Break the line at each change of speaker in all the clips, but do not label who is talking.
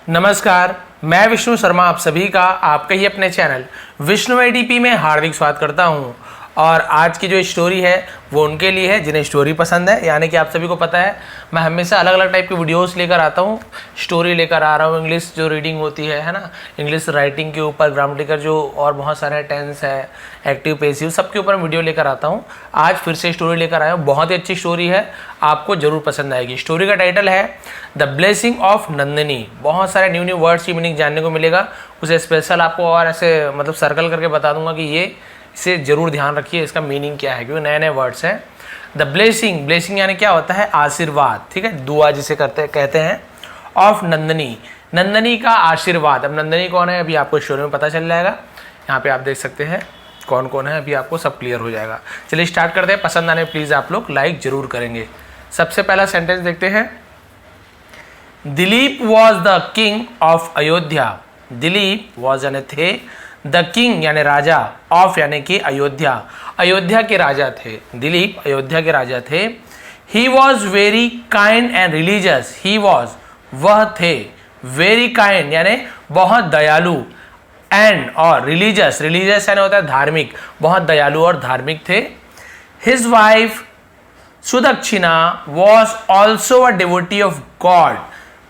नमस्कार, मैं विष्णु शर्मा आप सभी का आपके ही अपने चैनल विष्णु एडीपी में हार्दिक स्वागत करता हूं। और आज की जो स्टोरी है वो उनके लिए है जिन्हें स्टोरी पसंद है। यानी कि आप सभी को पता है मैं हमेशा अलग अलग टाइप की वीडियोस लेकर आता हूं, स्टोरी लेकर आ रहा हूं, इंग्लिश जो रीडिंग होती है ना, इंग्लिश राइटिंग के ऊपर, ग्रामेटिकल जो और बहुत सारे टेंस है, एक्टिव पैसिव, सबके ऊपर वीडियो लेकर आता हूँ। आज फिर से स्टोरी लेकर आया हूँ, बहुत ही अच्छी स्टोरी है, आपको जरूर पसंद आएगी। स्टोरी का टाइटल है द ब्लेसिंग ऑफ नंदिनी। बहुत सारे न्यू न्यू वर्ड्स की मीनिंग जानने को मिलेगा, उसे स्पेशल आपको और ऐसे मतलब सर्कल करके बता दूंगा कि ये इसे जरूर ध्यान रखिए इसका मीनिंग क्या है, क्योंकि नए नए वर्ड्स हैं। द ब्लेसिंग, ब्लेसिंग यानी क्या होता है? आशीर्वाद, ठीक है, दुआ जिसे कहते हैं। ऑफ नंदिनी, नंदिनी का आशीर्वाद। अब नंदिनी कौन है अभी आपको स्टोरी में पता चल जाएगा। यहाँ पे आप देख सकते हैं कौन कौन है, अभी आपको सब क्लियर हो जाएगा। चलिए स्टार्ट करते हैं। पसंद आने प्लीज आप लोग लाइक जरूर करेंगे। सबसे पहला सेंटेंस देखते हैं। Dilip was the king of Ayodhya. Dilip was यानी थे, द किंग यानी राजा, ऑफ यानी कि अयोध्या, अयोध्या के राजा थे। दिलीप अयोध्या के राजा थे। He was very kind and religious. He was वह थे, वेरी काइंड यानी बहुत दयालु, एंड और रिलीजियस, रिलीजियस यानी होता है धार्मिक, बहुत दयालु और धार्मिक थे। His wife Sudakshina was also a devotee of God.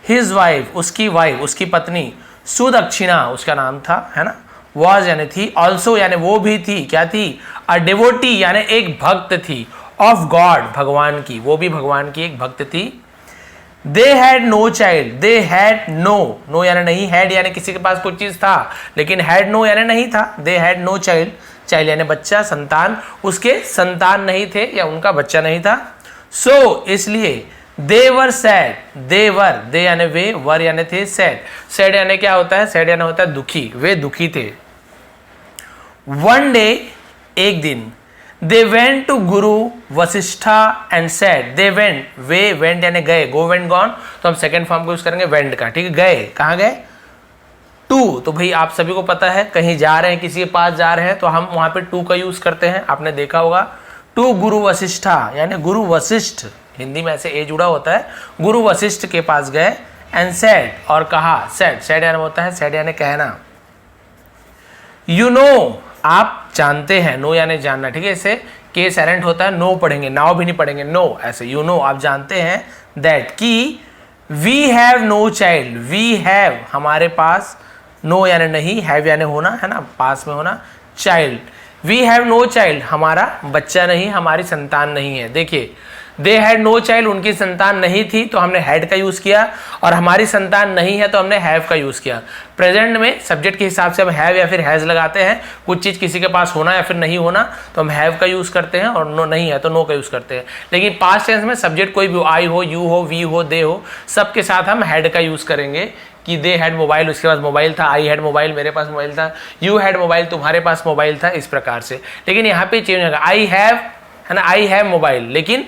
His wife, उसकी पत्नी, सुदक्षिणा उसका नाम था, है ना, वॉज यानी थी, ऑल्सो यानी वो भी थी, क्या थी? अ डिवोटी यानी एक भक्त थी, ऑफ गॉड भगवान की, वो भी भगवान की एक भक्त थी। They had no child. They had no, no यानी नहीं, हैड यानी किसी के पास कुछ चीज था, लेकिन हैड नो यानी नहीं था। They had no child, child यानी बच्चा, संतान, उसके संतान नहीं थे या उनका बच्चा नहीं था। सो इसलिए दे वर सैड, दे वर, दे यानी वे, वर यानी थे, सैड, सैड यानी क्या होता है? सैड यानी होता है दुखी, वे दुखी थे। वन डे, एक दिन, they went to Guru Vashishtha and said. They went, way went यानी गए, गो वेंट गॉन, तो हम सेकेंड फॉर्म को यूज करेंगे वेंट का, ठीक है। गए, कहाँ गए? टू, तो भाई आप सभी को पता है कहीं जा रहे हैं, किसी के पास जा रहे हैं तो हम वहां पे टू का यूज करते हैं, आपने देखा होगा। टू गुरु वशिष्ठा यानी गुरु वशिष्ठ, हिंदी में ऐसे ए जुड़ा होता है, गुरु वशिष्ठ के पास गए। एंड सेड और कहा, सेड, सेड यानी होता है, सेड यानी कहना। यू नो, आप जानते हैं, नो यानी जानना, ठीक है, इसे के साइलेंट होता है, नो पढ़ेंगे, नाउ भी नहीं पढ़ेंगे, नो ऐसे, यू नो आप जानते हैं, दैट कि we have no child. We have हमारे पास, नो यानी नहीं, हैव यानी होना, है ना, पास में होना, child, we have no child हमारा बच्चा नहीं, हमारी संतान नहीं है। देखिए, दे हैड नो चाइल्ड, उनकी संतान नहीं थी तो हमने हैड का यूज किया, और हमारी संतान नहीं है तो हमने हैव का यूज किया। प्रेजेंट में सब्जेक्ट के हिसाब से हम हैव या फिर हैज लगाते हैं, कुछ चीज किसी के पास होना या फिर नहीं होना तो हम हैव का यूज करते हैं, और नो नहीं है तो नो का यूज करते हैं। लेकिन पास्ट टेंस में सब्जेक्ट कोई भी, आई हो, यू हो, वी हो, दे हो, सबके साथ हम हैड का यूज करेंगे कि दे हैड मोबाइल, उसके पास मोबाइल था, आई हैड मोबाइल, मेरे पास मोबाइल था, यू हैड मोबाइल, तुम्हारे पास मोबाइल था, इस प्रकार से। लेकिन यहाँ पे चेंज होगा, आई हैव, है ना, आई हैव मोबाइल, लेकिन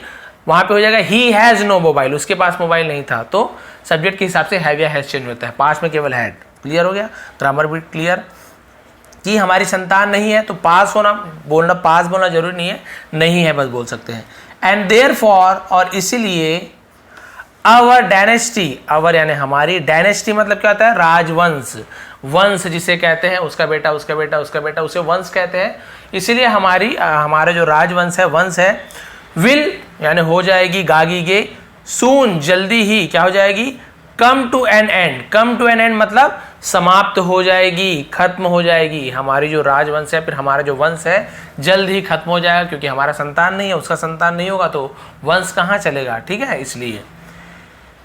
वहां पे हो जाएगा ही हैज नो मोबाइल, उसके पास मोबाइल नहीं था, तो सब्जेक्ट के हिसाब से हैव या हैज चेंज होता है। पास में केवल हैड। क्लियर हो गया? ग्रामर भी क्लियर कि हमारी संतान नहीं है तो पास होना बोलना, पास बोलना जरूरी नहीं है, नहीं है बस बोल सकते हैं। एंड देयरफॉर, और इसीलिए, अवर डायनेस्टी, अवर यानी हमारी, डायनेस्टी मतलब क्या होता है? राजवंश, वंश जिसे कहते हैं, उसका बेटा, उसका बेटा, उसका बेटा, उसे वंश कहते हैं। इसीलिए हमारा जो राजवंश है, वंश है, विल यानी हो जाएगी, गागी गे, सून जल्दी ही, क्या हो जाएगी? Come to an end, come to an end मतलब समाप्त हो जाएगी, खत्म हो जाएगी। हमारी जो राजवंश है, फिर हमारा जो वंश है जल्द ही खत्म हो जाएगा, क्योंकि हमारा संतान नहीं है, उसका संतान नहीं होगा तो वंश कहाँ चलेगा, ठीक है, इसलिए।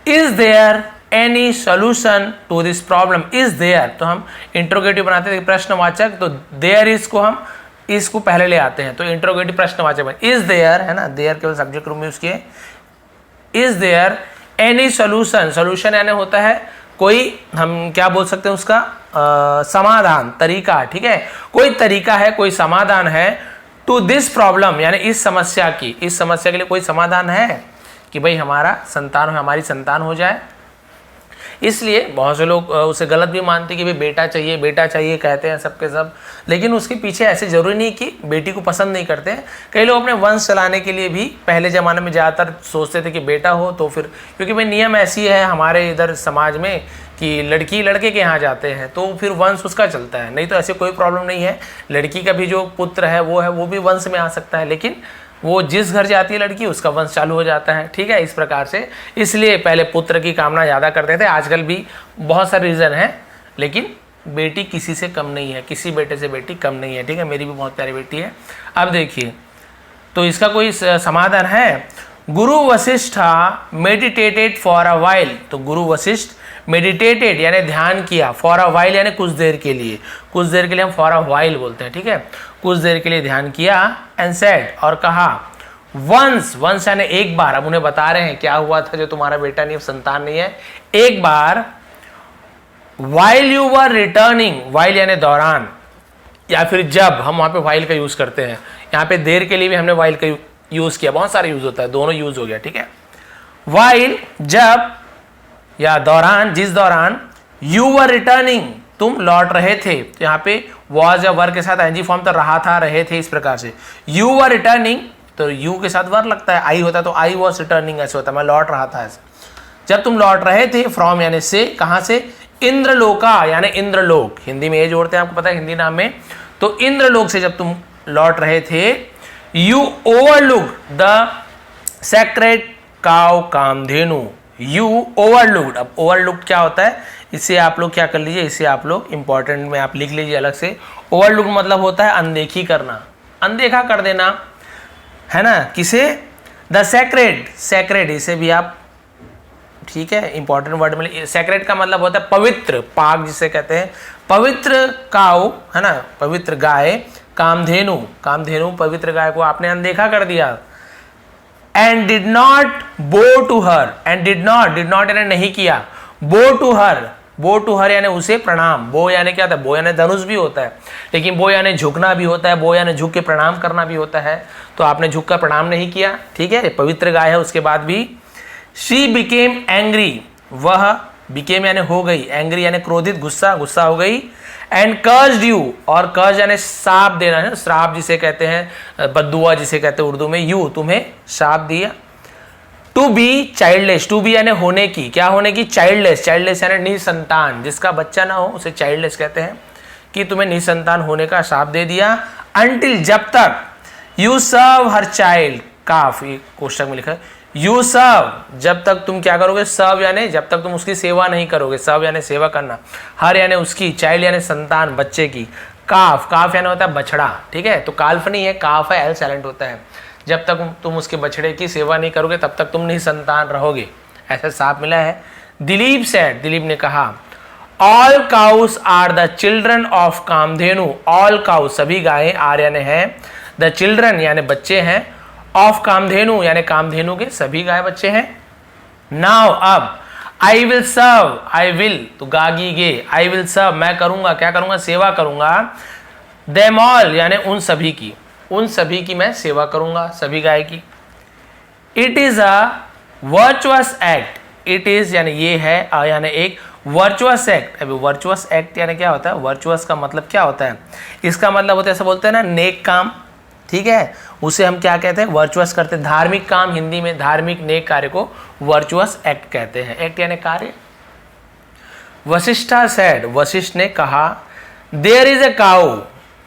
Is there any solution to this problem? Is there, तो हम इंट्रोगेटिव बनाते थे प्रश्नवाचक, तो देयर इज को हम इसको पहले ले आते हैं, तो इंट्रोगेटिव प्रश्नवाचक में इज देयर, है ना, देयर केवल सब्जेक्ट रूप में यूज किए। Is there any solution, solution यानी होता है कोई, हम क्या बोल सकते हैं उसका, समाधान, तरीका, ठीक है, कोई तरीका है, कोई समाधान है। टू दिस प्रॉब्लम यानी इस समस्या की, इस समस्या के लिए कोई समाधान है कि भाई हमारी संतान हो जाए। इसलिए बहुत से लोग उसे गलत भी मानते कि भाई बेटा चाहिए कहते हैं सबके सब, लेकिन उसके पीछे ऐसे जरूरी नहीं कि बेटी को पसंद नहीं करते हैं। कई लोग अपने वंश चलाने के लिए भी पहले ज़माने में ज़्यादातर सोचते थे कि बेटा हो तो फिर, क्योंकि भाई नियम ऐसी है हमारे इधर समाज में कि लड़की लड़के के यहाँ जाते हैं तो फिर वंश उसका चलता है, नहीं तो ऐसे कोई प्रॉब्लम नहीं है। लड़की का भी जो पुत्र है वो भी वंश में आ सकता है, लेकिन वो जिस घर जाती है लड़की उसका वंश चालू हो जाता है, ठीक है, इस प्रकार से। इसलिए पहले पुत्र की कामना ज़्यादा करते थे, आजकल भी बहुत सारे रीज़न हैं, लेकिन बेटी किसी से कम नहीं है, किसी बेटे से बेटी कम नहीं है, ठीक है। मेरी भी बहुत प्यारी बेटी है। अब देखिए, तो इसका कोई समाधान है। गुरु Vashishtha meditated for a while, तो गुरु वशिष्ठ मेडिटेटेड यानी ध्यान किया, फॉर अ वाइल यानी कुछ देर के लिए, कुछ देर के लिए हम फॉर अ वाइल बोलते हैं, ठीक है, कुछ देर के लिए ध्यान किया। एंड सेड, और कहा, वंस, वंस यानी एक बार। अब उन्हें बता रहे हैं क्या हुआ था जो तुम्हारा बेटा नहीं, संतान नहीं है। एक बार, while you were returning, while यानी दौरान, या फिर जब, हम वहां पे वाइल का यूज करते हैं, यहाँ पे देर के लिए भी हमने वाइल का यूज किया, बहुत सारे यूज होता है, दोनों यूज हो गया, ठीक है। वाइल जब या दौरान, जिस दौरान, यू वर रिटर्निंग तुम लौट रहे थे, तो यहाँ पे वॉज या वर के साथ एनजी फॉर्म तो रहा था, रहे थे, इस प्रकार से। यू वर रिटर्निंग तो यू के साथ वर लगता है, आई होता तो आई वॉज रिटर्निंग ऐसे होता है, मैं लौट रहा था ऐसे। जब तुम लौट रहे थे, फ्रॉम यानी से, कहां से, इंद्रलोका यानी इंद्रलोक, हिंदी में ये जोड़ते हैं, आपको पता है हिंदी नाम में, तो इंद्रलोक से जब तुम लौट रहे थे, you overlook the sacred cow Kamdhenu, you overlook. अब ओवरलुक क्या होता है, इसे आप लोग क्या कर लीजिए, इसे आप लोग इंपॉर्टेंट में आप लिख लीजिए अलग से। ओवरलुक मतलब होता है अनदेखी करना, अनदेखा कर देना, है ना, किसे, द सेक्रेड, सेक्रेड इसे भी आप, ठीक है, इंपॉर्टेंट वर्ड में, सेक्रेड का मतलब होता है पवित्र, पाक जिसे कहते हैं, पवित्र काउ, है ना, पवित्र गाय, कामधेनु, कामधेनु पवित्र गाय को आपने अनदेखा कर दिया। And did not bow to her, and did not यानी नहीं किया, बो टू हर यानी उसे प्रणाम, बो यानी क्या होता है, बो यानी धनुष भी होता है, लेकिन बो यानी झुकना भी होता है, बो यानी झुक के प्रणाम करना भी होता है, तो आपने झुक कर प्रणाम नहीं किया, ठीक है, पवित्र गाय है। उसके बाद भी, शी बिकेम एंग्री, वह बिकेम यानी हो गई, एंग्री यानी क्रोधित, गुस्सा, गुस्सा हो गई। एंड कर्स्ड यू, और कर्ज यानी श्राप देना है, श्राप जिसे कहते हैं, बद्दुआ जिसे कहते हैं उर्दू में, यू तुम्हें श्राप दिया। To be childless, to be यानी होने की, क्या होने की, चाइल्डलेस, चाइल्डलेस यानी निसंतान, जिसका बच्चा ना हो उसे चाइल्डलेस कहते हैं, कि तुम्हें निसंतान होने का श्राप दे दिया। अंटिल जब तक, यू सर्व हर चाइल्ड, काफी कोष्टक में लिखा है, यू सर्व जब तक तुम क्या करोगे, सर्व यानी जब तक तुम उसकी सेवा नहीं करोगे, सर्व यानी सेवा करना, हर यानी उसकी, चाइल्ड यानी संतान, बच्चे की, काफ, काफ यानी होता है बछड़ा, ठीक है, तो काल्फ नहीं है, काफ है, एल साइलेंट होता है। जब तक तुम उसके बछड़े की सेवा नहीं करोगे तब तक तुम नहीं संतान रहोगे, ऐसा साफ मिला है। दिलीप सेड, दिलीप ने कहा, all cows are the children of Kamdhenu, all cow सभी गायें, आर यानी है, द चिल्ड्रन यानी बच्चे हैं, ऑफ कामधेनु यानी कामधेनु के सभी गाय बच्चे हैं। नाउ अब, I will serve, I will तो गागी गे, आई विल सर्व मैं करूंगा, क्या करूंगा, सेवा करूंगा, देम ऑल यानी उन सभी की, उन सभी की मैं सेवा करूंगा, सभी गाय की। It is a virtuous act, it is यानी ये है, यानी एक वर्चुअस एक्ट। अभी वर्चुअस एक्ट यानी क्या होता है, वर्चुअस का मतलब क्या होता है, इसका मतलब होता है, ऐसा बोलते हैं ना, नेक काम, ठीक है, उसे हम क्या कहते हैं, वर्चुअस करते हैं, धार्मिक काम, हिंदी में धार्मिक नेक कार्य को वर्चुअस एक्ट कहते हैं, एक्ट यानी कार्य। वशिष्ठा सेड, वशिष्ठ ने कहा, देयर इज ए काउ,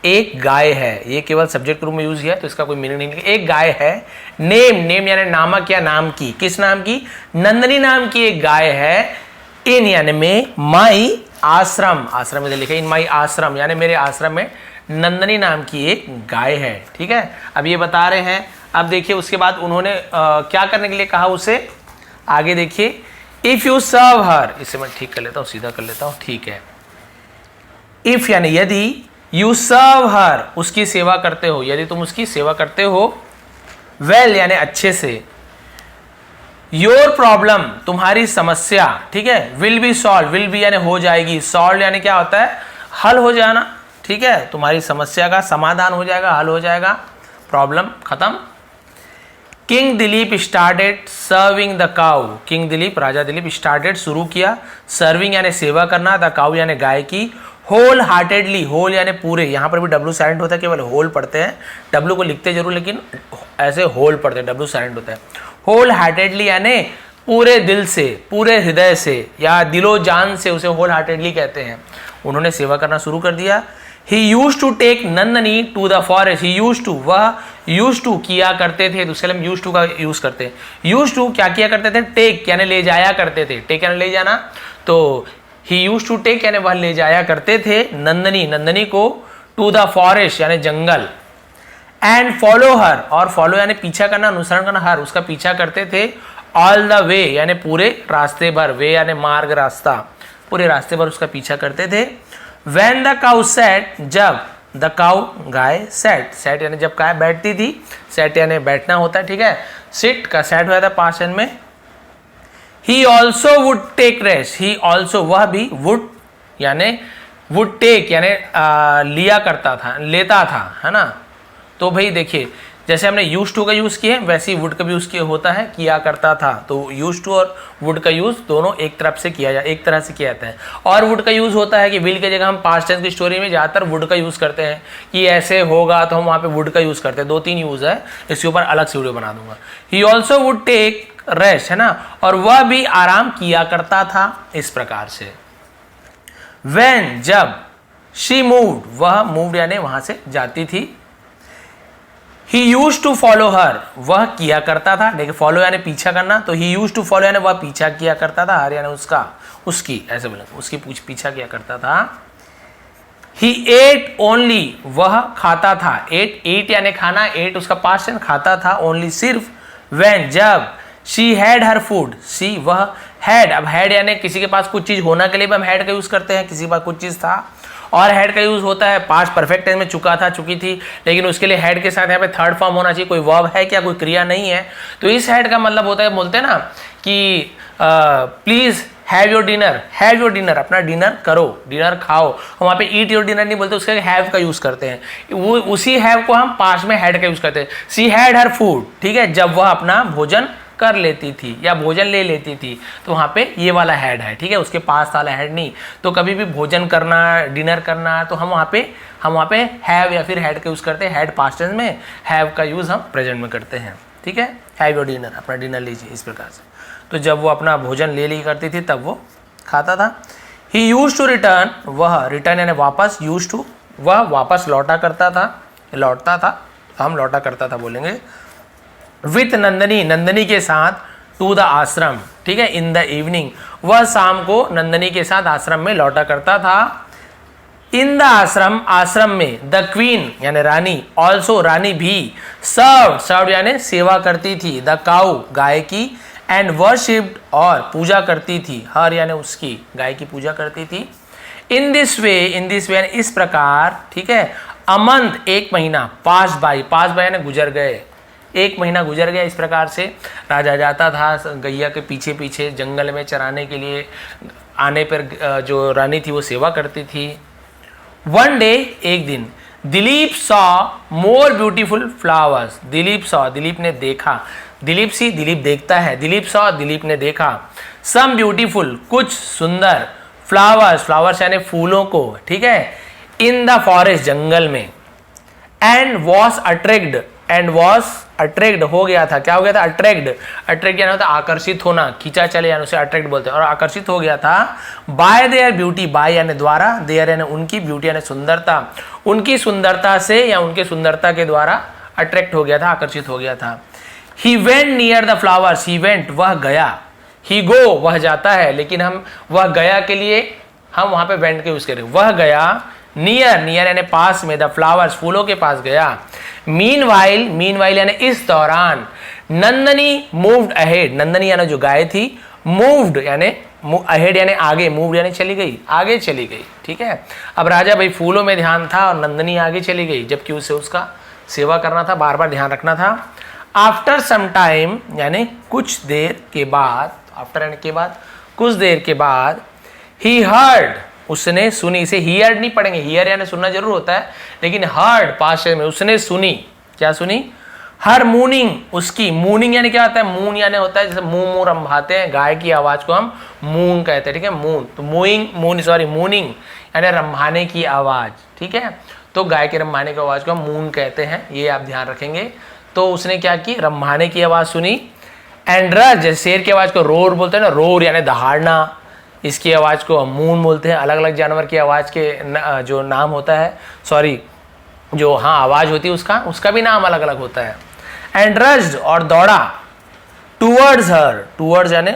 एक गाय है, ये केवल सब्जेक्ट के रूप में यूज किया तो इसका कोई मीनिंग नहीं, एक गाय है, नेम, नेम यानी नामक या नाम की, किस नाम की, नंदनी नाम की एक गाय है, इन यानी में, माई आश्रम, आश्रम में लिखा, इन माई आश्रम यानी मेरे आश्रम में नंदनी नाम की एक गाय है, ठीक है। अब ये बता रहे हैं, अब देखिए उसके बाद उन्होंने क्या करने के लिए कहा उसे, आगे देखिए, इफ यू सर्व हर, इसे मैं ठीक कर लेता हूँ, सीधा कर लेता हूँ, ठीक है। इफ यानी यदि, यू सर्व हर उसकी सेवा करते हो, यदि तुम उसकी सेवा करते हो, वेल यानी अच्छे से, योर प्रॉब्लम तुम्हारी समस्या, ठीक है, will be solve, will be यानी हो जाएगी, सॉल्व यानी क्या होता है, हल हो जाना, ठीक है, तुम्हारी समस्या का समाधान हो जाएगा, हल हो जाएगा, प्रॉब्लम खत्म। King Dilip started serving the cow, king Dilip Raja Dilip started शुरू किया, सर्विंग यानी सेवा करना, द काउ यानी गाय की, होल हार्टेडली, होल यानी पूरे, यहाँ पर भी डब्ल्यू साइलेंट होता है, केवल होल पढ़ते हैं, डब्ल्यू को लिखते जरूर लेकिन ऐसे होल पढ़ते हैं, डब्ल्यू साइलेंट होता है। होल हार्टेडली यानी पूरे दिल से, पूरे हृदय से या दिलो जान से, उसे होल हार्टेडली कहते हैं, उन्होंने सेवा करना शुरू कर दिया। He use to take Nandini to the forest, he use to, वह यूज टू किया करते थे, दूसरे हम यूज टू का यूज करते हैं। यूज टू क्या किया करते थे, टेक यानी ले जाया करते थे, टेक यानी ले जाना, तो ही यूज टू टेक यानी वह ले जाया करते थे नंदनी, नंदनी को, टू द फॉरेस्ट यानी जंगल, एंड फॉलो हर, और फॉलो यानी पीछा करना, अनुसरण करना, हर उसका पीछा करते थे, ऑल द वे यानी पूरे रास्ते भर, वे यानी मार्ग, रास्ता, पूरे रास्ते भर उसका पीछा करते थे। When the cow sat, जब the cow guy, set, set यानी जब गाय बैठती थी, सेट यानी बैठना होता है, ठीक है, सिट का सेट हुआ था पास्ट टेंस में। He also would take rest, he also वह भी, वुड यानी वुड टेक यानी लिया करता था, लेता था, है ना। तो भाई देखिए जैसे हमने यूज टू का यूज किया वैसे ही वुड का भी यूज किया होता है, किया करता था। तो यूज टू और वुड का यूज दोनों एक तरफ से किया एक तरह से किया जाता है। और वुड का यूज होता है कि विल की जगह हम पास्ट टेंस की स्टोरी में ज्यादातर वुड का यूज करते हैं कि ऐसे होगा, तो हम वहां पे वुड का यूज करते हैं। 2-3 यूज है, इसके ऊपर अलग से वीडियो बना दूंगा। He also would take rest, है ना, और वह भी आराम किया करता था इस प्रकार से। When जब, she moved वह मूव्ड यानी वहां से जाती थी। He used to follow her वह किया करता था, देखिए follow यानी पीछा करना, तो he used to follow यानी वह पीछा किया करता था, her यानी उसका, उसकी, ऐसे बोलेंगे, उसकी पीछा किया करता था। He ate only वह खाता था, eat यानी खाना, ate उसका पास्ट है, खाता था, only सिर्फ, when जब, she had her food she वह had, अब had यानी किसी के पास कुछ चीज होना के लिए भी हम had का यूज करते हैं, किसी के पास कुछ चीज था, और हैड का यूज होता है पास्ट परफेक्ट टेंस में, चुका था, चुकी थी, लेकिन उसके लिए हैड के साथ यहाँ पे थर्ड फॉर्म होना चाहिए, कोई वर्ब है क्या, कोई क्रिया नहीं है। तो इस हैड का मतलब होता है, बोलते हैं ना कि please have your dinner, have your dinner, अपना डिनर करो, डिनर खाओ। वहाँ पे ईट योर डिनर नहीं बोलते, उसके हैव का यूज करते हैं, वो उसी हैव को हम पास्ट में हैड का यूज करते हैं। सी हैड हर फूड, ठीक है, जब वह अपना भोजन कर लेती थी या भोजन ले लेती थी, तो वहां पे ये वाला हैड है, ठीक है, उसके पास वाला हैड नहीं। तो कभी भी भोजन करना, डिनर करना, तो हम वहां पे हैव या फिर हैड का यूज करते हैं। हैड पास्ट टेंस में, हैव का यूज हम प्रेजेंट में करते हैं, ठीक है। हैव योर डिनर, अपना डिनर लीजिए, इस प्रकार से। तो जब वो अपना भोजन ले ली करती थी तब वो खाता था। ही यूज टू रिटर्न वह, रिटर्न यानी वापस, यूज टू वह वापस लौटा करता था, लौटता था, हम लौटा करता था बोलेंगे। विथ नंदनी, नंदनी के साथ, टू द आश्रम, ठीक है, इन द इवनिंग वह शाम को नंदनी के साथ आश्रम में लौटा करता था। इन द आश्रम, आश्रम में, द क्वीन यानी रानी, ऑल्सो रानी भी, सर्व, सर्व यानी सेवा करती थी, द काउ गाय की, एंड वर्शिप्ड और पूजा करती थी, हर यानी उसकी, गाय की पूजा करती थी। In this way, in this way यानी इस प्रकार, ठीक है। अ मंथ एक महीना, पास बाई, पास बाई यानी गुजर गए, एक महीना गुजर गया। इस प्रकार से राजा जाता था गैया के पीछे पीछे जंगल में चराने के लिए, आने पर जो रानी थी वो सेवा करती थी। वन डे एक दिन, Dilip saw more beautiful flowers, Dilip saw Dilip ने देखा, दिलीप सी दिलीप देखता है, दिलीप सॉ दिलीप ने देखा, सम ब्यूटीफुल कुछ सुंदर, फ्लावर्स, फ्लावर्स यानी फूलों को, ठीक है, इन द फॉरेस्ट जंगल में, and was attract, and was attract हो गया था, क्या हो गया था, अट्रैक्ट, अट्रैक्ट यानी होता है आकर्षित होना, खींचा चले यानी उसे अट्रैक्ट बोलते हैं, और आकर्षित हो गया था। बाय देयर ब्यूटी, बाय यानी द्वारा, देयर यानी उनकी, ब्यूटी यानी सुंदरता, उनकी सुंदरता से या उनके सुंदरता के द्वारा अट्रैक्ट हो गया था, आकर्षित हो गया था। He went near the flowers, he went वह गया, ही गो वह जाता है, लेकिन हम वह गया के लिए हम वहां पे वेंट के यूज करें, वह गया, नियर, नियर यानी पास में, द फ्लावर्स फूलों के पास गया। मीनवाइल, मीनवाइल यानी इस दौरान, नंदनी मूव्ड अहेड, नंदनी यानी जो गाय थी, मूव्ड यानी अहेड यानी आगे, मूव्ड यानी चली गई, आगे चली गई, ठीक है। अब राजा भाई फूलों में ध्यान था और नंदनी आगे चली गई, जबकि उसे उसका सेवा करना था, बार बार ध्यान रखना था। आफ्टर सम टाइम यानी कुछ देर के बाद, आफ्टर यानी के बाद, कुछ देर के बाद, ही हर्ड उसने सुनी, इसे हियर नहीं पढ़ेंगे, हियर यानी सुनना जरूर होता है, लेकिन हर्ड पास्ट में, उसने सुनी, क्या सुनी, हर मूनिंग उसकी, मूनिंग यानी क्या होता है, मून यानी होता है जैसे मुंह मुंह रंभाते हैं, गाय की आवाज को हम मून कहते हैं, ठीक है, मून, तो मूइंग, मून सॉरी मूनिंग यानी रंभाने की आवाज, ठीक है, तो गाय के रंभाने की आवाज को हम मून कहते हैं, ये आप ध्यान रखेंगे। तो उसने क्या की, रंभाने की आवाज सुनी, एंड रज, जैसे शेर की आवाज को रोर बोलते हैं ना, रोर यानी दहाड़ना, इसकी आवाज को मून बोलते हैं। अलग अलग जानवर की आवाज के जो नाम होता है, सॉरी जो हाँ आवाज होती है उसका भी नाम अलग अलग होता है। एंड रज्ड और दौड़ा, टूवर्ड्स हर, टूवर्ड्स यानी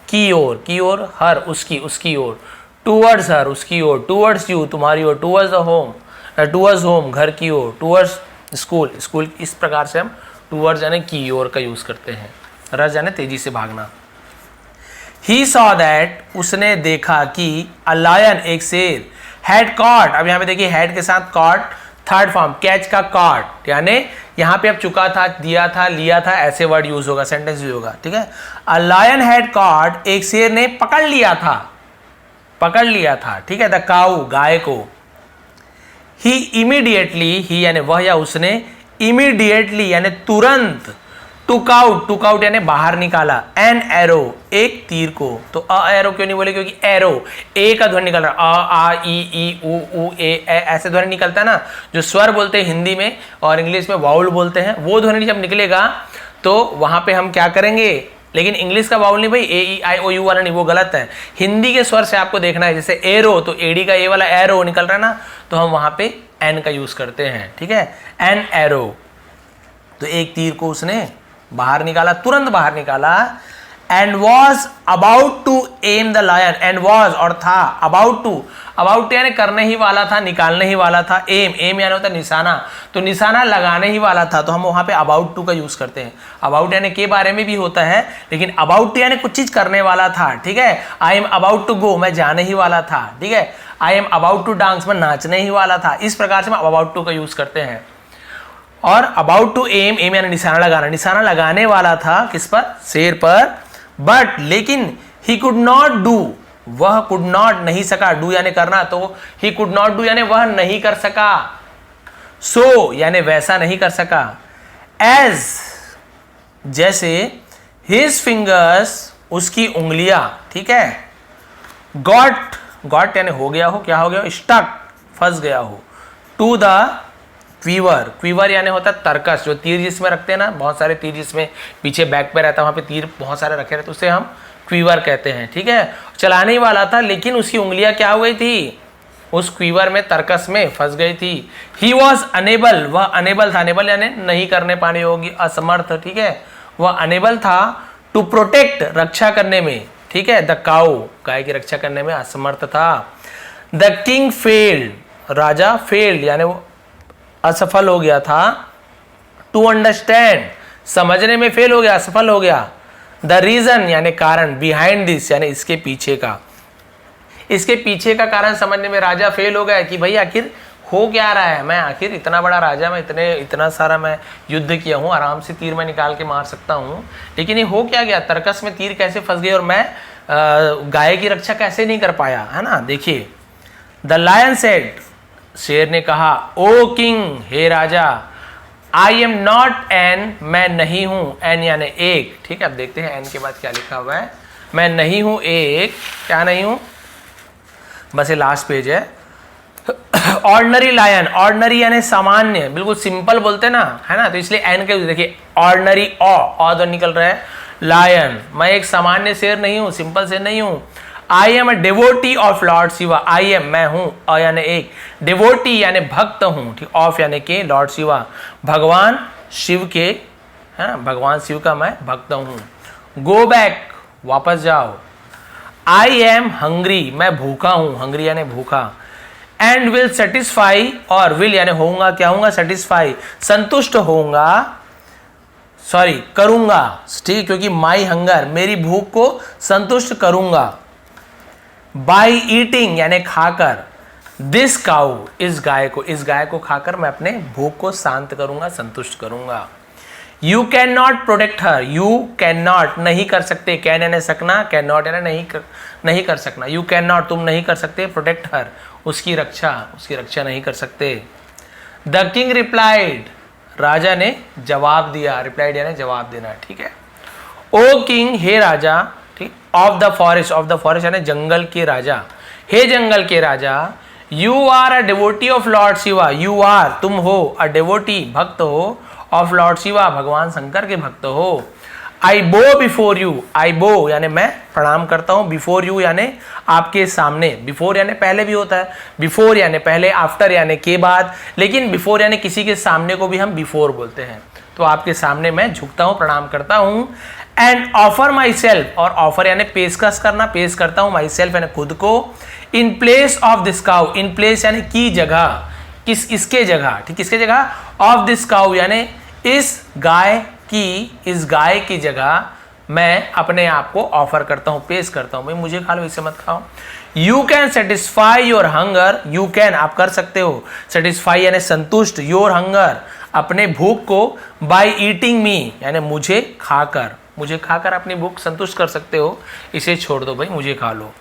की ओर, हर उसकी ओर, टूवर्ड्स हर उसकी ओर, टूवर्ड्स यू तुम्हारी ओर, towards the home, towards home घर की ओर, टूवर्ड्स स्कूल, इस प्रकार से हम टूवर्ड्स यानी की ओर का यूज करते हैं। रज यानी तेजी से भागना। ही सॉ दैट, उसने देखा कि अ लायन एक शेर, हैड कॉट, अब यहाँ पे देखिए हैड के साथ कॉट थर्ड फॉर्म, कैच का कॉट, यानी यहाँ पे अब चुका था, दिया था, लिया था, ऐसे वर्ड यूज होगा, सेंटेंस यूज होगा, ठीक है। अ लायन हैड कॉट, एक शेर ने पकड़ लिया था, ठीक है, द काऊ गाय को। ही इमीडिएटली, ही यानी वह या उसने, इमीडिएटली यानी तुरंत, टुक आउट यानी बाहर निकाला, एन एरो एक तीर को। तो अ एरो क्यों नहीं बोले, क्योंकि एरो ए का ध्वनि निकल रहा है, अ आ ई उ ए ऐसे ध्वनि निकलता है ना, जो स्वर बोलते हैं हिंदी में और इंग्लिश में वाउल बोलते हैं, वो ध्वनि जब निकलेगा तो वहां पे हम क्या करेंगे, लेकिन इंग्लिश का वाउल नहीं भाई, ए ई आई ओ यू वाला नहीं, वो गलत है। हिंदी के स्वर से आपको देखना है, जैसे एरो तो एडी का ए वाला एरो निकल रहा है ना, तो हम वहां पे एन का यूज करते हैं, ठीक है, एन एरो। तो एक तीर को उसने बाहर निकाला, तुरंत बाहर निकाला। And was about to aim the lion, and was और था, अबाउट यानी करने ही वाला था, निकालने ही वाला था, एम यानी होता है निशाना, तो निशाना लगाने ही वाला था, तो हम वहां पे अबाउट टू का यूज करते हैं। अबाउट यानी के बारे में भी होता है, लेकिन अबाउट यानी कुछ चीज करने वाला था, ठीक है। I am about to go, मैं जाने ही वाला था, ठीक है। I am about to dance, मैं नाचने ही वाला था। इस प्रकार से हम अबाउट टू का यूज करते हैं। और अबाउट टू एम यानी निशाना लगाने वाला था, किस पर, शेर पर। बट लेकिन ही कुड नॉट डू, वह कुड नॉट नहीं सका, डू यानी करना, तो ही कुड नॉट डू यानी वह नहीं कर सका, सो यानी वैसा नहीं कर सका, एज जैसे, हिज फिंगर्स उसकी उंगलियां, ठीक है, गॉट यानी हो गया हो, क्या हो गया हो, स्टक फंस गया हो, टू द क्वीवर यानी होता है तरकस, जो तीर जिसमें रखते हैं ना, बहुत सारे तीर जिसमें पीछे बैक पे रहता है, वहां पे तीर बहुत सारे रखे रहते, उसे हम क्वीवर कहते हैं, ठीक है। चलाने ही वाला था, लेकिन उसकी उंगलियां क्या हो गई थी, उस क्वीवर में, तरकस में फंस गई थी। ही वॉज अनेबल, वह अनेबल था, अनेबल यानी नहीं करने पाने योग्य, असमर्थ, ठीक है, वह अनेबल था, टू प्रोटेक्ट रक्षा करने में, ठीक है, द काऊ गाय की रक्षा करने में असमर्थ था। The king failed, Raja failed यानी वो असफल हो गया था, टू अंडरस्टैंड समझने में फेल हो गया, असफल हो गया। द रीजन यानी कारण, बिहाइंड दिस यानी इसके पीछे का कारण समझने में राजा फेल हो गया कि भाई आखिर हो क्या रहा है, मैं आखिर इतना बड़ा राजा, मैं इतना सारा मैं युद्ध किया हूँ, आराम से तीर में निकाल के मार सकता हूँ, लेकिन ये हो क्या गया, तरकस में तीर कैसे फंस गई और मैं गाय की रक्षा कैसे नहीं कर पाया, है ना। देखिए, द लायन सेड, शेर ने कहा, ओ किंग हे राजा, आई एम नॉट एन, मैं नहीं हूं, एन यानी एक, ठीक है। अब देखते हैं एन के बाद क्या लिखा हुआ है, मैं नहीं हूं एक, क्या नहीं हूं, बस ये लास्ट पेज है। ऑर्डिनरी लायन, ऑर्डिनरी यानी सामान्य, बिल्कुल सिंपल बोलते हैं ना, है ना, तो इसलिए एन के देखिए ऑर्डिनरी, तो निकल रहा है, लायन, मैं एक सामान्य शेर नहीं हूं, सिंपल शेर नहीं हूं। I am a devotee of lord Shiva, I am मैं हूं, अ यानी एक, डिवोटी यानी भक्त हूं, ठीक, ऑफ यानी के, लॉर्ड शिवा भगवान शिव के, है ना, भगवान शिव का मैं भक्त हूं। गो बैक वापस जाओ। आई एम हंग्री, मैं भूखा हूं, हंग्री यानी भूखा। एंड विल सेटिस्फाई, और विल यानी होऊंगा, क्या होऊंगा, सेटिस्फाई संतुष्ट होऊंगा, सॉरी करूंगा, ठीक, क्योंकि माई हंगर मेरी भूख को संतुष्ट करूंगा। बाई ईटिंग यानी खाकर, दिस काऊ इस गाय को खाकर मैं अपने भूख को शांत करूंगा, संतुष्ट करूंगा। You can not protect her, you can not नहीं कर सकते, कैन यानी सकना, कैन नॉट यानी नहीं कर सकना, यू कैन नॉट तुम नहीं कर सकते, प्रोटेक्ट हर उसकी रक्षा नहीं कर सकते। द किंग रिप्लाइड, राजा ने जवाब दिया, रिप्लाइड यानी जवाब देना, ठीक है। ओ किंग हे राजा, ठीक, ऑफ द फॉरेस्ट यानी जंगल के राजा, हे जंगल के राजा, you are a devotee of lord Shiva, you are तुम हो, अ डिवोटी भक्त हो, ऑफ लॉर्ड शिवा भगवान शंकर के भक्त हो। आई बो बिफोर यू, आई बो यानी मैं प्रणाम करता हूं, बिफोर यू यानी आपके सामने, बिफोर यानी पहले भी होता है, बिफोर यानी पहले, आफ्टर यानी के बाद, लेकिन बिफोर यानी किसी के सामने को भी हम बिफोर बोलते हैं। तो आपके सामने मैं झुकता हूं, प्रणाम करता हूं। एंड ऑफर माई सेल्फ, और ऑफर यानी पेशकश करना, पेश करता हूं, माई सेल्फ यानी खुद को, in place of this cow, in place यानी की जगह, इसके जगह, ठीक, किसके जगह, ऑफ दिस काउ यानी इस गाय की जगह मैं अपने आप को ऑफर करता हूं, पेश करता हूं, भाई मुझे खा लो, इसे मत खाओ। You can satisfy your hunger, you can आप कर सकते हो, सेटिस्फाई यानी संतुष्ट, योर हंगर अपने भूख को, बाय ईटिंग मी यानी मुझे खाकर अपनी भूख संतुष्ट कर सकते हो, इसे छोड़ दो भाई, मुझे खा लो।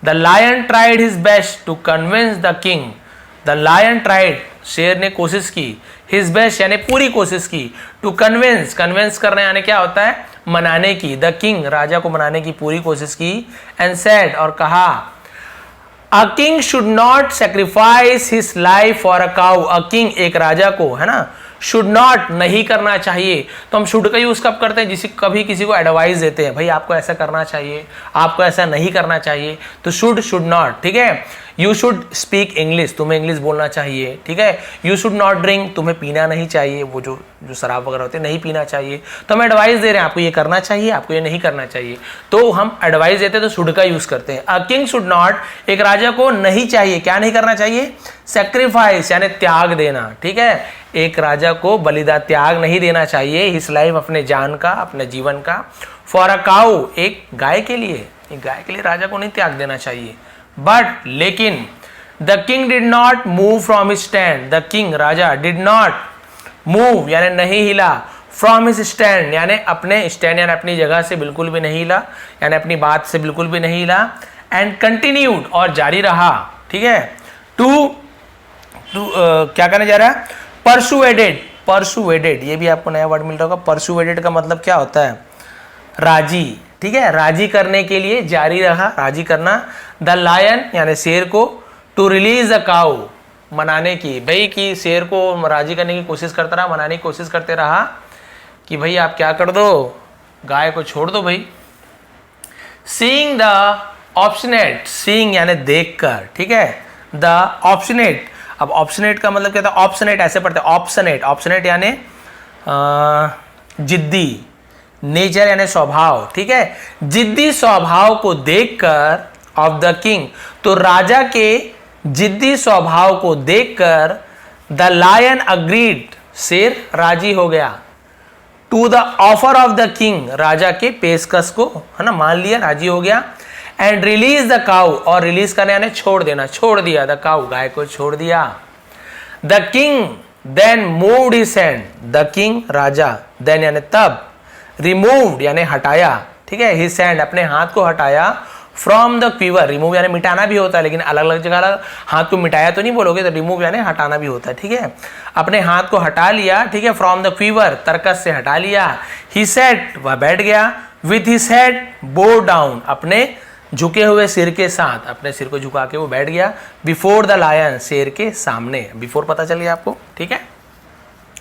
The lion tried his best to convince the king, the lion tried शेर ने कोशिश की, हिज बेस्ट यानी पूरी कोशिश की, टू कन्विंस, कन्विंस करने यानी क्या होता है, मनाने की, द किंग राजा को मनाने की पूरी कोशिश की, एंड सेड और कहा, a king should not sacrifice his life for a cow, a king एक राजा को, है ना, शुड नॉट नहीं करना चाहिए। तो हम शुड का यूज कब करते हैं, कभी किसी को एडवाइस देते हैं, भाई आपको ऐसा करना चाहिए, आपको ऐसा नहीं करना चाहिए, तो शुड नॉट, ठीक है। यू शुड स्पीक इंग्लिश, तुम्हें इंग्लिश बोलना चाहिए, ठीक है। यू शुड नॉट ड्रिंक, तुम्हें पीना नहीं चाहिए, वो जो शराब वगैरह होते हैं नहीं पीना चाहिए। तो हम एडवाइस दे रहे हैं, आपको ये करना चाहिए, आपको ये नहीं करना चाहिए, तो हम एडवाइस देते हैं तो शुड का यूज करते हैं। अ किंग शुड नॉट, एक राजा को नहीं चाहिए, क्या नहीं करना चाहिए, सेक्रीफाइस यानी त्याग देना, ठीक है। एक राजा को बलिदान, त्याग नहीं देना चाहिए, हिज लाइफ अपने जान का, अपने जीवन का, फॉर अ काउ एक गाय के लिए, एक गाय के लिए राजा को नहीं त्याग देना चाहिए। बट लेकिन the king did not move from his stand, the king Raja did not move यानी नहीं हिला, फ्रॉम हिज स्टैंड यानी अपने स्टैंड यानी अपनी जगह से बिल्कुल भी नहीं हिला, यानी अपनी बात से बिल्कुल भी नहीं हिला, एंड कंटिन्यूड और जारी रहा, ठीक है, टू क्या करने जा रहा है, परसुएडेड, ये भी आपको नया वर्ड मिल रहा होगा। परसुएडेड का मतलब क्या होता है, राजी, ठीक है, राजी करने के लिए जारी रहा, राजी करना। द लायन यानी शेर को, टू रिलीज द काउ मनाने की, भाई कि शेर को राजी करने की कोशिश करता रहा, मनाने की कोशिश करते रहा कि भाई आप क्या कर दो, गाय को छोड़ दो भाई। सीइंग द ऑब्स्टिनेट, सीइंग यानी देखकर, ठीक है, द ऑब्स्टिनेट, अब ऑब्स्टिनेट का मतलब क्या था, ऑब्स्टिनेट ऐसे पढ़ते हैं, ऑब्स्टिनेट, ऑब्स्टिनेट यानी जिद्दी, नेचर यानी स्वभाव, ठीक है, जिद्दी स्वभाव को देखकर, ऑफ द किंग, तो राजा के जिद्दी स्वभाव को देखकर, द लायन अग्रीड, शेर राजी हो गया, to the offer of the king, राजा के पेशकश को, है ना, मान लिया, राजी हो गया, एंड रिलीज द काउ, और रिलीज करने यानी छोड़ देना, छोड़ दिया, द काउ गाय को छोड़ दिया। The king then moved his hand, the king राजा, देन यानी तब, रिमूव्ड यानी हटाया, ठीक है, हिज हैंड अपने हाथ को हटाया, फ्रॉम द क्वीवर, रिमूव यानी मिटाना भी होता है, लेकिन अलग अलग जगह अलग, हाथ को मिटाया तो नहीं बोलोगे, तो रिमूव यानी हटाना भी होता है, ठीक है, अपने हाथ को हटा लिया, ठीक है, फ्रॉम द क्वीवर तरकस से हटा लिया। ही सेट वह बैठ गया, विथ हिज हेड बो डाउन अपने झुके हुए सिर के साथ, अपने सिर को झुका के वो बैठ गया, बिफोर द लायन शेर के सामने, बिफोर पता चल गया आपको, ठीक है।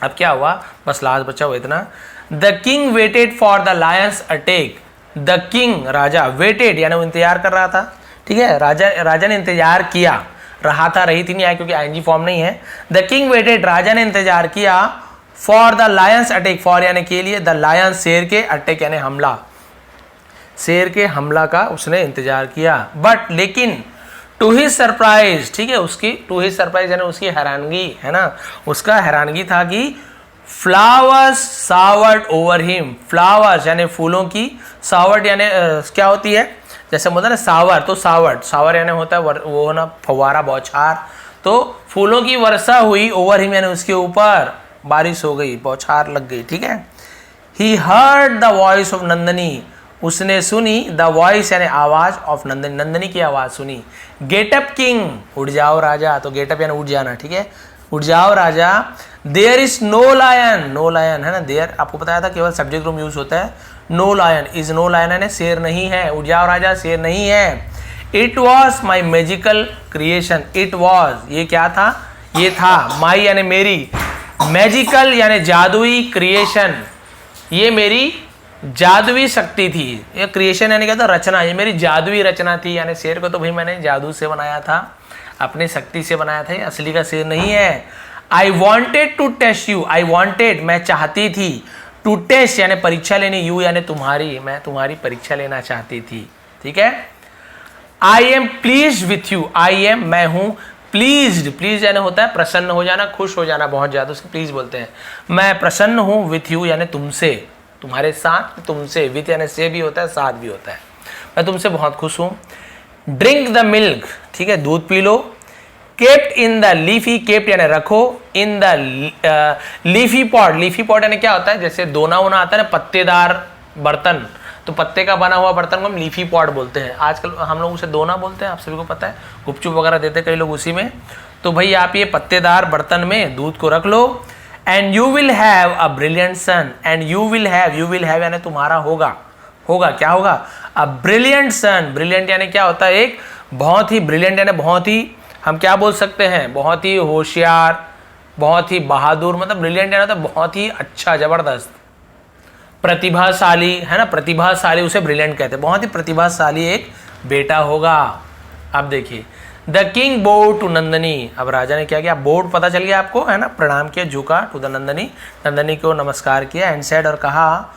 अब क्या हुआ, बस लास्ट बचा हुआ इतना, the king waited for the lion's attack, the king राजा, वेटेड यानी वो इंतजार कर रहा था, ठीक है, राजा ने इंतजार किया, रहा था रही थी नहीं आया क्योंकि आईएनजी फॉर्म नहीं है। द किंग वेटेड राजा ने इंतजार किया, for the lion's attack, for यानी के लिए, द लायंस शेर के, अटैक यानी हमला, शेर के हमला का उसने इंतजार किया। बट लेकिन टू हिज सरप्राइज, ठीक है, उसकी टू हिज सरप्राइज यानी उसकी हैरानगी, है ना, उसका हैरानगी था कि फ्लावर्स सावर्ड ओवर हिम, फ्लावर्स यानी फूलों की, सावर्ड यानी क्या होती है, जैसे बोलते हैं ना सावर, तो सावर यानी होता है वो ना फव्वारा, बौछार, तो फूलों की वर्षा हुई, ओवर हिम यानी उसके ऊपर बारिश हो गई, बौछार लग गई, ठीक है। He heard the voice of Nandini, उसने सुनी, द वॉइस यानी आवाज, ऑफ नंदनी, नंदनी की आवाज सुनी। गेटअप किंग, उठ जाओ राजा, तो गेटअप यानी उठ जाना, ठीक है, उठ जाओ राजा। There is no lion, no lion है ना, देयर आपको बताया था केवल सब्जेक्ट रूम यूज होता है, no lion, is no lion है, शेर नहीं है, उठ जाओ राजा शेर नहीं है। It was my magical creation, it was ये क्या था, ये था, माई यानी मेरी, मैजिकल यानी जादुई, क्रिएशन ये मेरी जादुई शक्ति थी। ये क्रिएशन यानी क्या था, रचना, ये मेरी जादुई रचना थी। यानी शेर को तो भाई मैंने जादू से बनाया था, अपनी शक्ति से बनाया था, ये असली का शेर नहीं है। I wanted to test you, I wanted मैं चाहती थी, टू टेस्ट यानी परीक्षा लेनी, यू यानी तुम्हारी, मैं तुम्हारी परीक्षा लेना चाहती थी। ठीक है। I M please with you, I am मैं हूं, प्लीज्ड, प्लीज यानी होता है प्रसन्न हो जाना, खुश हो जाना बहुत ज्यादा, उसको प्लीज बोलते हैं। मैं प्रसन्न हूं, विथ यू यानी तुमसे, तुम्हारे साथ, तुमसे, विथ यानी से भी होता है, साथ भी होता है, मैं तुमसे बहुत खुश हूं। ड्रिंक द मिल्क, ठीक है, दूध P low. Kept in the leafy, kept यानी रखो, in the leafy pot, leafy pot यानी क्या होता है, जैसे दोना वोना आता है ना, पत्तेदार बर्तन, तो पत्ते का बना हुआ बर्तन को हम लीफी पॉट बोलते हैं। आजकल हम लोग उसे दोना बोलते हैं, आप सभी को पता है, गुपचुप वगैरह देते कई लोग उसी में। तो भाई आप ये पत्तेदार बर्तन में दूध को रख लो। And you will have a brilliant son, and you will have यानी तुम्हारा होगा, होगा क्या होगा, अ ब्रिलियंट सन, ब्रिलियंट यानी क्या होता है, एक बहुत ही, ब्रिलियंट यानी बहुत ही, हम क्या बोल सकते हैं, बहुत ही होशियार, बहुत ही बहादुर, मतलब ब्रिलियंट यानी तो बहुत ही अच्छा, जबरदस्त, प्रतिभाशाली है ना, प्रतिभाशाली उसे ब्रिलियंट कहते हैं, बहुत ही प्रतिभाशाली एक बेटा होगा। अब देखिए, the king bowed to Nandini, अब राजा ने क्या किया, बोड पता चल गया आपको है ना, प्रणाम किया, झुका, टू द नंदनी, नंदनी को नमस्कार किया, एंड सेड और कहा,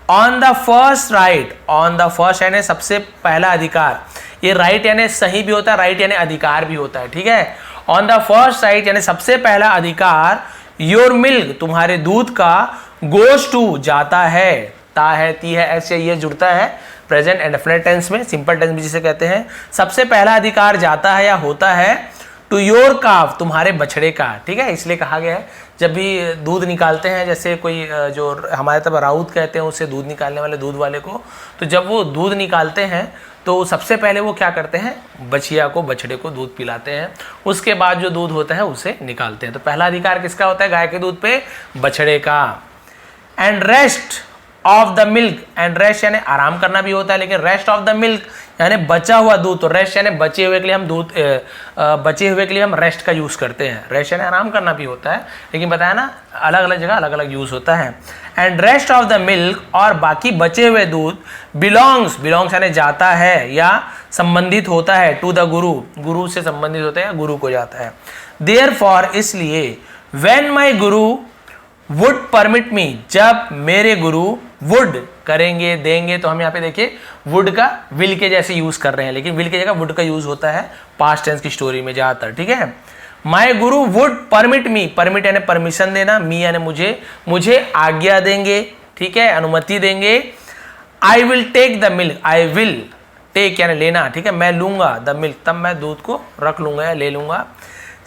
on the first right, on the first यानी सबसे पहला अधिकार, ये राइट यानी सही भी होता है, राइट यानी अधिकार भी होता है। ठीक है। ऑन द फर्स्ट राइट यानी सबसे पहला अधिकार, योर मिल्क तुम्हारे दूध का, गोज टू जाता है, ता है, ती है, ऐसे ये जुड़ता है प्रेजेंट एंड डेफिनेट टेंस में, सिंपल टेंस भी जिसे कहते हैं। सबसे पहला अधिकार जाता है या होता है, टू योर काफ तुम्हारे बछड़े का। ठीक है, इसलिए कहा गया है जब भी दूध निकालते हैं, जैसे कोई जो हमारे तरफ राउत कहते हैं उसे, दूध निकालने वाले, दूध वाले को, तो जब वो दूध निकालते हैं तो सबसे पहले वो क्या करते हैं, बछिया को, बछड़े को दूध पिलाते हैं, उसके बाद जो दूध होता है उसे निकालते हैं। तो पहला अधिकार किसका होता है, गाय के दूध पे, बछड़े का। And rest of the milk, and rest यानी आराम करना भी होता है, लेकिन रेस्ट ऑफ द मिल्क यानी बचा हुआ दूध, तो रेस्ट यानी बचे हुए के लिए हम दूध, बचे हुए के लिए हम रेस्ट का यूज करते हैं। रेस्ट यानी आराम करना भी होता है, लेकिन बताया ना अलग अलग जगह अलग अलग यूज होता है। And rest of the milk और बाकी बचे हुए दूध, बिलोंग्स, बिलोंग्स यानी जाता है या संबंधित होता है, टू द गुरु, गुरु से संबंधित होता है या गुरु को जाता है। देयरफॉर इसलिए, when my Guru would permit me, जब मेरे गुरु वुड करेंगे, देंगे, तो हम यहाँ पे देखिए वुड का विल के जैसे यूज कर रहे हैं, लेकिन विल की जगह वुड का यूज होता है पास्ट टेंस की स्टोरी में ज्यादातर। ठीक है। My Guru would permit me, permit यानी परमिशन देना, मी यानी मुझे, मुझे आज्ञा देंगे, ठीक है, अनुमति देंगे। I will take the milk, I will take यानी लेना, ठीक है, मैं लूंगा द मिल्क, तब मैं दूध को रख लूंगा या ले लूंगा।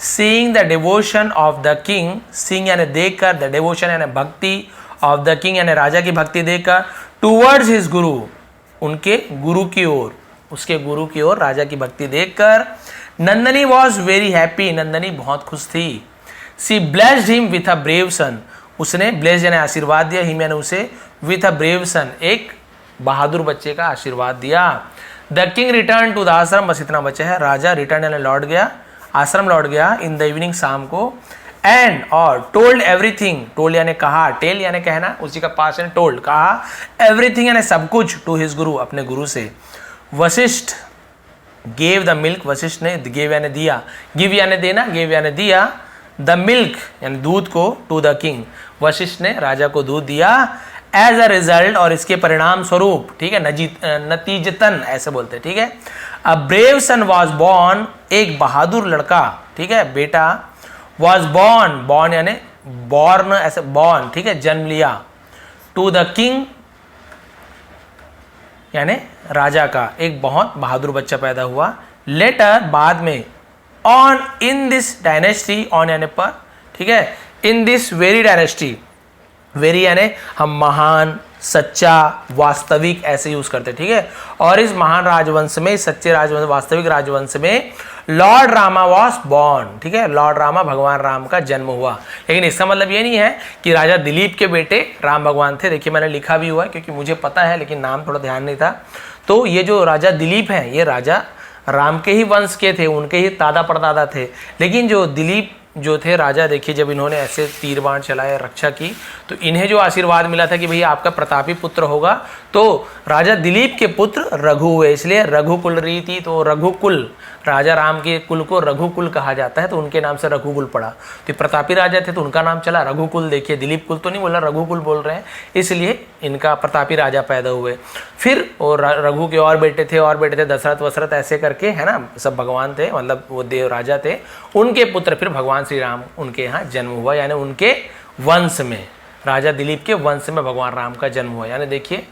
Seeing the devotion of the king, seeing यानी देखकर, द डिवोशन यानी भक्ति, ऑफ द किंग यानी राजा की भक्ति देखकर, टूवर्ड्स हिज गुरु उनके गुरु की ओर, उसके गुरु की ओर राजा की भक्ति देखकर। Nandini was very happy, Nandini बहुत खुश थी। She blessed him with a brave son, उसने ब्लेस्ड यानी आशीर्वाद दिया, हिम यानी उसे, विथ अ ब्रेव सन एक बहादुर बच्चे का आशीर्वाद दिया। The king return to the ashram, बस इतना बचा है, राजा रिटर्न यानी लौट गया, आश्रम लौट गया, इन द इवनिंग शाम को। एंड और टोल्ड एवरीथिंग, टोल्ड यानी कहा, टेल यानी कहना, उसी का पास यानी टोल्ड, कहा, एवरीथिंग यानी सब कुछ, टू हिज गुरु अपने गुरु से। Vashishtha gave the milk, Vashishtha ने, गेव यानी दिया, गिव यानी देना, गेव यानी दिया, द मिल्क यानी दूध को, टू द किंग वशिष्ठ ने राजा को दूध दिया। एज अ रिजल्ट और इसके परिणाम स्वरूप, ठीक है, नतीजतन ऐसे बोलते हैं, ठीक है। A brave son was born, एक बहादुर लड़का, ठीक है, बेटा, वॉज बॉर्न, बॉर्न यानी बॉर्न ऐसे बॉर्न, ठीक है, जन्म लिया, टू द किंग यानी राजा का एक बहुत बहादुर बच्चा पैदा हुआ। लेटर बाद में, on in this dynasty, on यानी पर, ठीक है, in this very dynasty, very यानी हम महान, सच्चा, वास्तविक ऐसे यूज करते, ठीक है। और इस महान राजवंश में, सच्चे राजवंश, वास्तविक राजवंश में लॉर्ड रामा वॉज बॉर्न, ठीक है, लॉर्ड रामा भगवान राम का जन्म हुआ। लेकिन इसका मतलब ये नहीं है कि राजा दिलीप के बेटे राम भगवान थे। देखिए मैंने लिखा भी हुआ है क्योंकि मुझे पता है, लेकिन नाम थोड़ा ध्यान नहीं था। तो ये जो राजा दिलीप हैं, ये राजा राम के ही वंश के थे, उनके ही दादा परदादा थे। लेकिन जो दिलीप जो थे राजा, देखिए जब इन्होंने ऐसे तीर बाण चलाया, रक्षा की, तो इन्हें जो आशीर्वाद मिला था कि भई आपका प्रतापी पुत्र होगा, तो राजा दिलीप के पुत्र रघु हुए, इसलिए रघुकुल रीति, तो रघुकुल, राजा राम के कुल को रघुकुल कहा जाता है, तो उनके नाम से रघुकुल पड़ा। तो प्रतापी राजा थे तो उनका नाम चला रघुकुल। देखिए दिलीप कुल तो नहीं बोला, रघुकुल बोल रहे हैं, इसलिए इनका प्रतापी राजा पैदा हुए। फिर और रघु के और बेटे थे, दशरथ वशरथ ऐसे करके, है ना, सब भगवान थे, मतलब वो देव राजा थे, उनके पुत्र फिर भगवान श्री राम, उनके यहाँ जन्म हुआ, यानी उनके वंश में, राजा दिलीप के वंश में भगवान राम का जन्म हुआ। यानी देखिए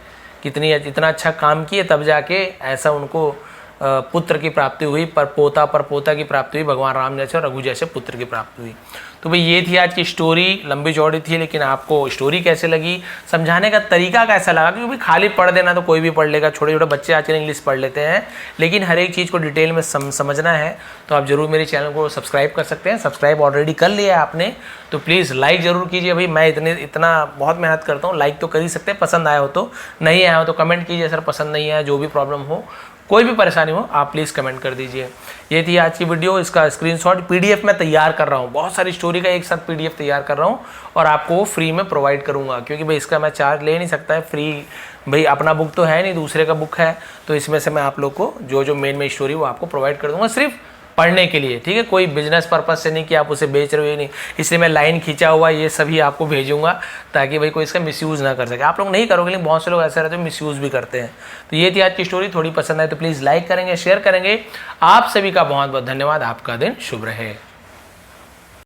इतना अच्छा काम किए, तब जाके ऐसा उनको पुत्र की प्राप्ति हुई, पर पोता की प्राप्ति हुई, भगवान राम जैसे और रघु जैसे पुत्र की प्राप्ति हुई। तो भाई ये थी आज की स्टोरी, लंबी चौड़ी थी, लेकिन आपको स्टोरी कैसे लगी, समझाने का तरीका कैसा लगा, क्योंकि खाली पढ़ देना तो कोई भी पढ़ लेगा, छोटे छोटे बच्चे आजकल इंग्लिश पढ़ लेते हैं, लेकिन हर एक चीज़ को डिटेल में समझना है तो आप जरूर मेरे चैनल को सब्सक्राइब कर सकते हैं। सब्सक्राइब ऑलरेडी कर लिया है आपने तो प्लीज़ लाइक ज़रूर कीजिए। भाई मैं इतना बहुत मेहनत करता हूँ, लाइक तो कर ही सकते हैं, पसंद आया हो तो, नहीं आया हो तो कमेंट कीजिए, सर पसंद नहीं आया, जो भी प्रॉब्लम हो, कोई भी परेशानी हो, आप प्लीज़ कमेंट कर दीजिए। ये थी आज की वीडियो, इसका स्क्रीनशॉट पीडीएफ में तैयार कर रहा हूँ, बहुत सारी स्टोरी का एक साथ पीडीएफ तैयार कर रहा हूँ और आपको वो फ्री में प्रोवाइड करूँगा, क्योंकि भाई इसका मैं चार्ज ले नहीं सकता है, फ्री भाई अपना बुक तो है नहीं, दूसरे का बुक है, तो इसमें से मैं आप लोग को जो मेन स्टोरी वो आपको प्रोवाइड कर दूँगा, सिर्फ पढ़ने के लिए, ठीक है, कोई बिजनेस पर्पस से नहीं कि आप उसे बेच रहे हो, नहीं, इसलिए मैं लाइन खींचा हुआ ये सभी आपको भेजूंगा ताकि भाई कोई इसका मिसयूज़ ना कर सके। आप लोग नहीं करोगे, लेकिन बहुत से लोग ऐसे रहते हैं मिसयूज़ भी करते हैं। तो ये थी आज की स्टोरी, थोड़ी पसंद आए तो प्लीज़ लाइक करेंगे, शेयर करेंगे। आप सभी का बहुत बहुत धन्यवाद, आपका दिन शुभ रहे।